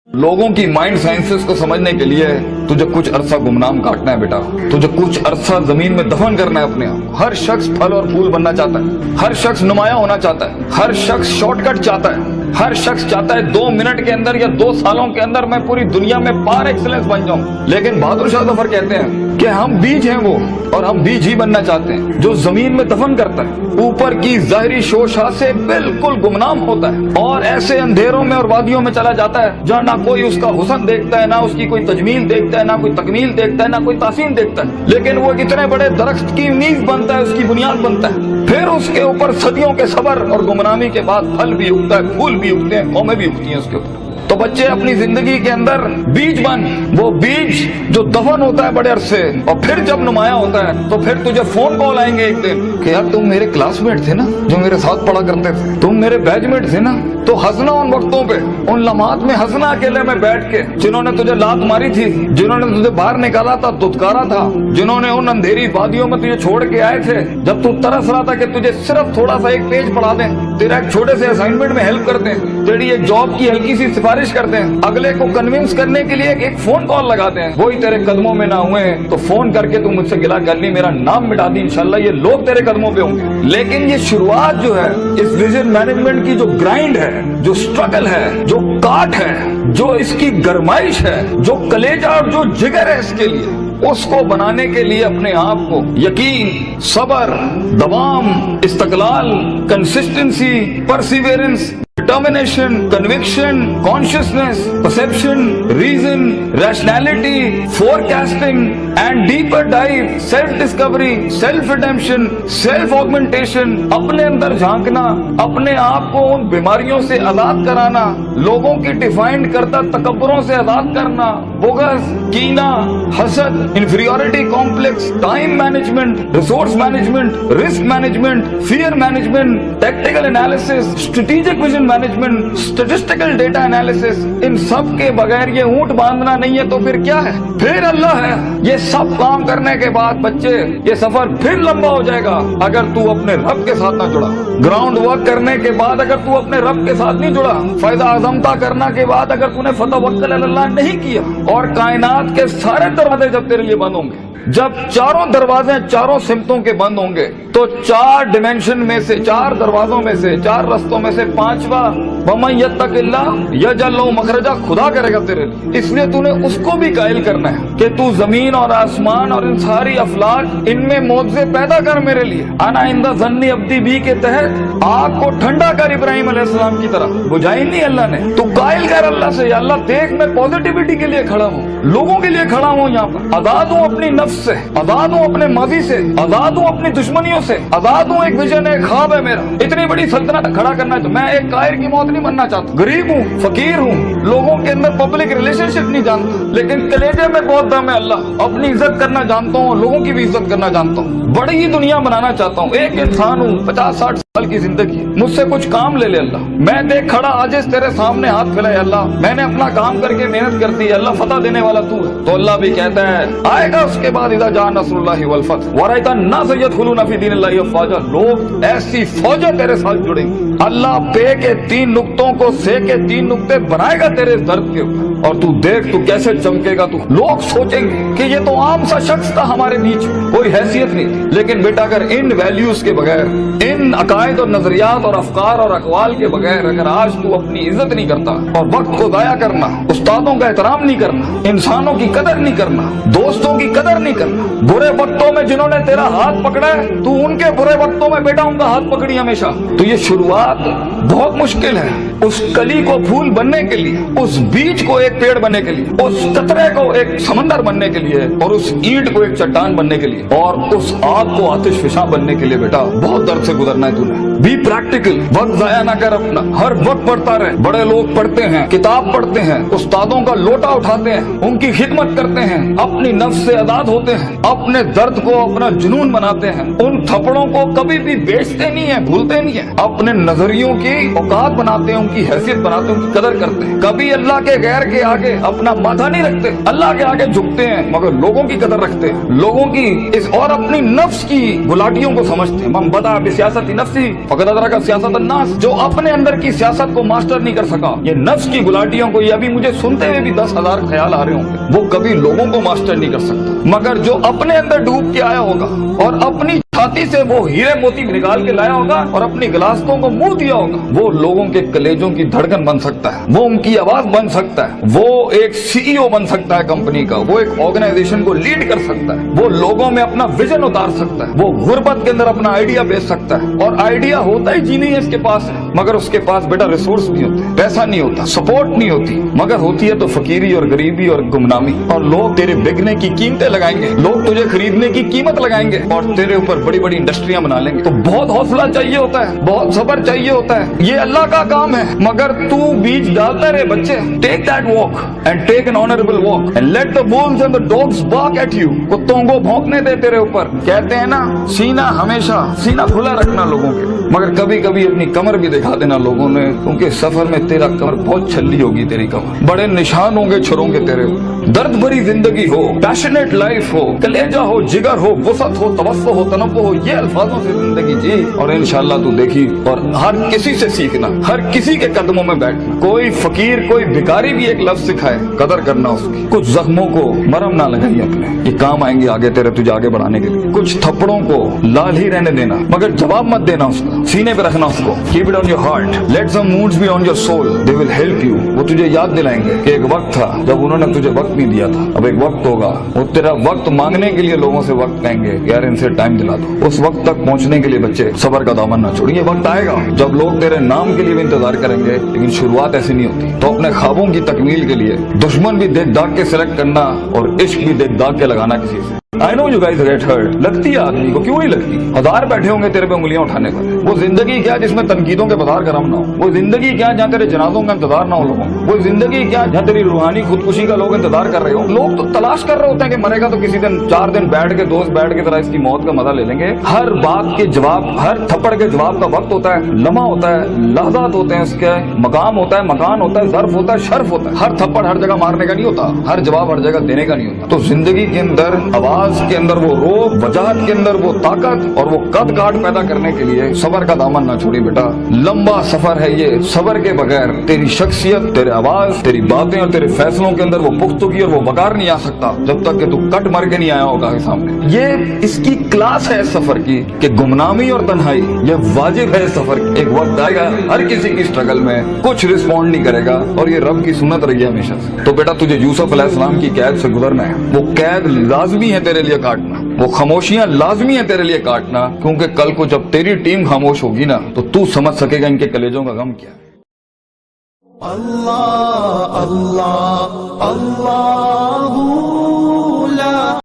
लोगों की mind sciences को समझने के लिए तुझे कुछ अरसा गुमनाम काटना है बेटा, तुझे कुछ अरसा जमीन में दफन करना है अपने आप। हर शख्स फल और फूल बनना चाहता है, हर शख्स नुमाया होना चाहता है, हर शख्स शॉर्टकट चाहता है, हर शख्स चाहता है 2 मिनट के अंदर या 2 सालों के अंदर मैं पूरी दुनिया में पार एक्सीलेंस बन जाऊं। लेकिन बहादुर शाह जफर कहते हैं कि हम बीज हैं वो, और हम बीज ही बनना चाहते हैं जो जमीन में दफन करता है, ऊपर की ज़ाहिरी शोशा से बिल्कुल गुमनाम होता है और ऐसे अंधेरों में और वादियों में चला जाता है जहाँ ना कोई उसका हुस्न देखता है, ना उसकी कोई तजमील देखता है, ना कोई तकमील देखता है, ना कोई तासीन देखता है। लेकिन वो कितने बड़े दरख्त की नींव बनता है, उसकी बुनियाद बनता है, फिर उसके ऊपर सदियों के सबर और गुमनामी के बाद फल भी उगता है, फूल भी उगते हैं, कौमें भी उगती हैं उसके ऊपर। तो बच्चे अपनी जिंदगी के अंदर बीज बन, वो बीज जो दफन होता है बड़े अरसे और फिर जब नुमाया होता है तो फिर तुझे फोन कॉल आएंगे एक दिन कि यार तुम मेरे क्लासमेट थे ना, जो मेरे साथ पढ़ा करते थे, तुम मेरे बैचमेट थे ना। तो हंसना उन वक्तों पे, उन लम्हात में हंसना अकेले में बैठ के, जिन्होंने तुझे लात मारी थी, जिन्होंने तुझे बाहर निकाला था, दुत्कारा था, जिन्होंने उन अंधेरी वादियों में तुझे छोड़ के आए थे जब तू तरस रहा था कि तुझे सिर्फ थोड़ा सा एक पेज पढ़ा दें, तेरा एक छोटे से असाइनमेंट में हेल्प कर दें, तेरी एक जॉब की हल्की सी सिफारिश कर दें, अगले को कन्विंस करने के लिए एक फोन कॉल लगाते हैं, वही तेरे कदमों में ना हुए तो फोन करके तू मुझसे गिला कर ली, मेरा नाम मिटा दी, इंशाल्लाह ये लोग तेरे कदमों पे होंगे। लेकिन ये शुरुआत जो है इस विजन मैनेजमेंट की, जो ग्राइंड है, जो स्ट्रगल है, जो काट है, जो इसकी गरमाइश है, जो कलेजा और जो जिगर है इसके लिए, उसको बनाने के लिए अपने आप को यकीन, सबर, दवाम, इस्तकलाल, consistency, perseverance, determination, conviction, consciousness, perception, reason, rationality, forecasting and deeper dive, self-discovery, self-redemption, self-augmentation, अपने अंदर झांकना, अपने आप को उन बीमारियों से आजाद कराना, लोगों की डिफाइंड करता तकब्बुरों से आजाद करना, बुग़्ज़, कीना, हसद, inferiority complex, time management, resource management, risk management, fear management, tactical analysis, strategic vision management, statistical data analysis, इन सब के बगैर ये ऊंट बांधना नहीं है तो फिर क्या है? फिर अल्लाह है। ये सब काम करने के बाद बच्चे ये सफर फिर लंबा हो जाएगा अगर तू अपने रब के साथ ना जुड़ा। ग्राउंड वर्क करने के बाद अगर तू अपने रब के साथ नहीं जुड़ा, फायदा आजमता करना के बाद अगर तूने फतवक्कुल अल्लाह नहीं किया, और कायनात के सारे दरवाजे जब तेरे लिए बंद होंगे, जब चारों दरवाजे चारों सिमतों के बंद होंगे, तो 4 डिमेंशन में से, 4 दरवाजों में से, 4 रस्तों में से 5वां वमन यत्तकिल्लाह यजअल लहू मखरजा खुदा करेगा तेरे लिए। इसलिए तूने उसको भी कायल करना है कि तू जमीन और आसमान और इन सारी अफलाक, इनमें मौजज़े पैदा कर मेरे लिए। अना इंदा ज़न्नी अब्दी बी के तहत आग को ठंडा कर इब्राहिम अलैहिस्सलाम की तरह, बुझाई नहीं अल्लाह ने। तू कायल कर अल्लाह से, अल्लाह देख मैं पॉजिटिविटी के लिए खड़ा हूँ, लोगों के लिए खड़ा हूँ, यहाँ पर आजाद हूँ अपनी नफ्स से, आजाद हूँ अपने माजी से, आजाद हूँ अपनी दुश्मनियों से, आजाद हूँ। एक विजन है, ख्वाब है मेरा, इतनी बड़ी सल्तनत खड़ा करना है। तो मैं एक कायर की मौत नहीं बनना चाहता, गरीब हूँ, फकीर हूँ, लोगों के अंदर पब्लिक रिलेशनशिप नहीं जानता, लेकिन कलेजे में बहुत दम है अल्लाह, अपनी इज्जत करना जानता हूँ, लोगों की भी इज्जत करना जानता हूँ, बड़ी ही दुनिया बनाना चाहता हूँ। एक इंसान हूँ, 50-60 साल की जिंदगी, मुझसे कुछ काम ले ले अल्लाह। मैं देख खड़ा आजिज़ तेरे सामने हाथ फैलाए अल्लाह, मैंने अपना काम करके मेहनत कर दी अल्लाह, फतह देने वाला तू है। तो अल्लाह भी कहता है आएगा उसके बाद इज़ा जा नस्रुल्लाहि वल फतह व रअयता अन्नास यदखुलूना फी दीनिल्लाहि अफ़वाजा, लोग ऐसी फौजें तेरे साथ जुड़ेंगी। अल्लाह पे के 3 नुक्तों को से के 3 नुक्ते बनाएगा तेरे दर्द के ऊपर, और तू देख तू कैसे चमकेगा। तू लोग सोचेंगे कि ये तो आम सा शख्स था हमारे बीच, कोई हैसियत नहीं थी। लेकिन बेटा अगर इन वैल्यूज के बगैर, इन अकायद और नजरियात और अफकार और अकवाल के बगैर अगर आज तू अपनी इज्जत नहीं करता, और वक्त को जाया करना, उस्तादों का एहतराम नहीं करना, इंसानों की कदर नहीं करना, दोस्तों की कदर नहीं करना, बुरे वक्तों में जिन्होंने तेरा हाथ पकड़ा है तू उनके बुरे वक्तों में बेटा उनका हाथ पकड़ी हमेशा। तो ये शुरुआत बहुत मुश्किल है। उस कली को फूल बनने के लिए, उस बीज को एक पेड़ बनने के लिए, उस कतरे को एक समंदर बनने के लिए, और उस ईंट को एक चट्टान बनने के लिए, और उस आग को आतिशफिशा बनने के लिए बेटा बहुत दर्द से गुजरना है तूने। बी प्रैक्टिकल, वक्त जाया ना कर अपना, हर वक्त पढ़ता रहे। बड़े लोग पढ़ते हैं, किताब पढ़ते हैं, उस्तादों का लोटा उठाते हैं, उनकी खिदमत करते हैं, अपनी नफ्स से आजाद होते हैं, अपने दर्द को अपना जुनून बनाते हैं, उन थप्पड़ों को कभी भी बेचते नहीं है, भूलते नहीं है, अपने नजरियों की औकात बनाते हैं, उनकी हैसियत बनाते हैं, उनकी कदर करते हैं। कभी अल्लाह के गैर के आगे अपना माथा नहीं रखते, अल्लाह के आगे झुकते हैं, मगर लोगों की कदर रखते हैं, लोगों की इस और अपनी नफ्स की गुलाटियों को समझते हैं। मन बदा बिसियासती नफ्सी फकद अदरक सियासत अन्नास, जो अपने अंदर की सियासत को मास्टर नहीं कर सका, ये नफ्स की गुलाटियों को, ये अभी मुझे सुनते हुए भी 10,000 ख्याल आ रहे होंगे, वो कभी लोगों को मास्टर नहीं कर सकता। मगर जो अपने अंदर डूब के आया होगा और अपनी छाती से वो हीरे मोती निकाल के लाया होगा और अपनी गिलासों को मुंह दिया होगा, वो लोगों के कलेजों की धड़कन बन सकता है, वो उनकी आवाज बन सकता है, वो एक सीईओ बन सकता है कंपनी का, वो एक ऑर्गेनाइजेशन को लीड कर सकता है, वो लोगों में अपना विजन उतार सकता है, वो गुर्बत के अंदर अपना आइडिया बेच सकता है। और आइडिया होता ही जी नहीं है इसके पास है, मगर उसके पास बेटा रिसोर्स नहीं होते, पैसा नहीं होता, सपोर्ट नहीं होती, मगर होती है तो फकीरी और गरीबी और गुमनामी। और लोग तेरे बिकने की कीमतें लगाएंगे, लोग तुझे खरीदने की कीमत लगाएंगे और तेरे ऊपर बड़ी बड़ी इंडस्ट्रियां बना लेंगे। तो बहुत हौसला चाहिए होता है, बहुत सब्र चाहिए होता है, ये अल्लाह का काम है। मगर तू बीज डालता रहे बच्चे, take that walk and take an honourable walk and let the bulls and the dogs bark at you. कुत्तों को भौंकने दे तेरे ऊपर। कहते हैं ना, सीना हमेशा सीना खुला रखना लोगों के, मगर कभी कभी अपनी कमर भी दिखा देना लोगों ने, क्योंकि सफर में तेरा कमर बहुत छल्ली होगी, तेरी कमर बड़े निशान होंगे छुरों के तेरे। दर्द भरी जिंदगी हो, पैशनेट लाइफ हो, कलेजा हो, जिगर हो, वसत हो, तवस्सो हो, तनव्वुह हो, ये अल्फाजों से जिंदगी जी और इंशाअल्लाह तू देखी। और हर किसी से सीखना, हर किसी के कदमों में बैठना। कोई फकीर कोई भिखारी भी एक लफ्ज सिखाए, कदर करना उसकी। कुछ जख्मों को मरहम ना लगाइए अपने, ये काम आएंगे आगे तेरे, तुझे आगे बढ़ाने के लिए। कुछ थप्पड़ों को लाल ही रहने देना, मगर जवाब मत देना उसका, सीने पे रखना उसको। Keep it on your heart, let some moods be on your soul, they will help you. वो तुझे याद दिलाएंगे कि एक वक्त था जब उन्होंने तुझे वक्त नहीं दिया था, अब एक वक्त होगा वो तेरा वक्त मांगने के लिए लोगों से वक्त कहेंगे, यार इनसे टाइम दिला दो। उस वक्त तक पहुंचने के लिए बच्चे सबर का दामन ना छोड़िए। वक्त आएगा जब लोग तेरे नाम के लिए भी इंतजार करेंगे, लेकिन शुरुआत ऐसी नहीं होती। तो अपने ख्वाबों की तकमील के लिए दुश्मन भी देख दाग के सिलेक्ट करना और इश्क भी देख दाग के लगाना किसी से। I know you guys get hurt, लगती है आदमी को, क्यों नहीं लगती? हजार बैठे होंगे तेरे पे उंगलियां उठाने पर। वो जिंदगी क्या जिसमें तनकीदों के बाजार गरम ना हो? वो जिंदगी क्या जहाँ तेरे जनाजों का इंतजार ना हो लोगों? वो जिंदगी क्या जहाँ तेरी रूहानी खुदकुशी का लोग इंतजार कर रहे हो? लोग तो तलाश कर रहे होते हैं कि मरेगा तो किसी दिन 4 दिन बैठ के दोस्त बैठ के तरह इसकी मौत का मजा ले लेंगे। हर बात के जवाब, हर थप्पड़ के जवाब का वक्त होता है, लम्हा होता है, लहजात होते हैं, उसके मकाम होता है, मकान होता है, ज़र्फ होता है, शर्फ होता है। हर थप्पड़ हर जगह मारने का नहीं होता, हर जवाब हर जगह देने का नहीं होता। तो जिंदगी के अंदर आवाज के अंदर वो वजाहत के अंदर वो ताकत और वो कद काट पैदा करने के लिए सबर का दामन ना छोड़ी बेटा। लंबा सफर है ये, सबर के बगैर तेरी शख्सियत, तेरे आवाज, तेरी बातें और तेरे फैसलों के अंदर वो पुख्तगी और वो वकार नहीं आ सकता जब तक कि तू कट मर के नहीं आया होगा सामने। ये इसकी क्लास है सफर की कि गुमनामी और तन्हाई ये वाजिब है सफर की। एक वक्त आएगा हर किसी की स्ट्रगल में कुछ रिस्पॉन्ड नहीं करेगा और ये रब की सुन्नत रही है हमेशा से। तो बेटा तुझे यूसुफ अलैहिस्सलाम की कैद से गुजरना है, वो कैद लाजमी है तेरे लिए काटना, वो खामोशियां लाजमी है तेरे लिए काटना, क्योंकि कल को जब तेरी टीम खामोश होगी ना तो तू समझ सकेगा इनके कलेजों का गम क्या है। अल्लाह अल्लाह अल्लाह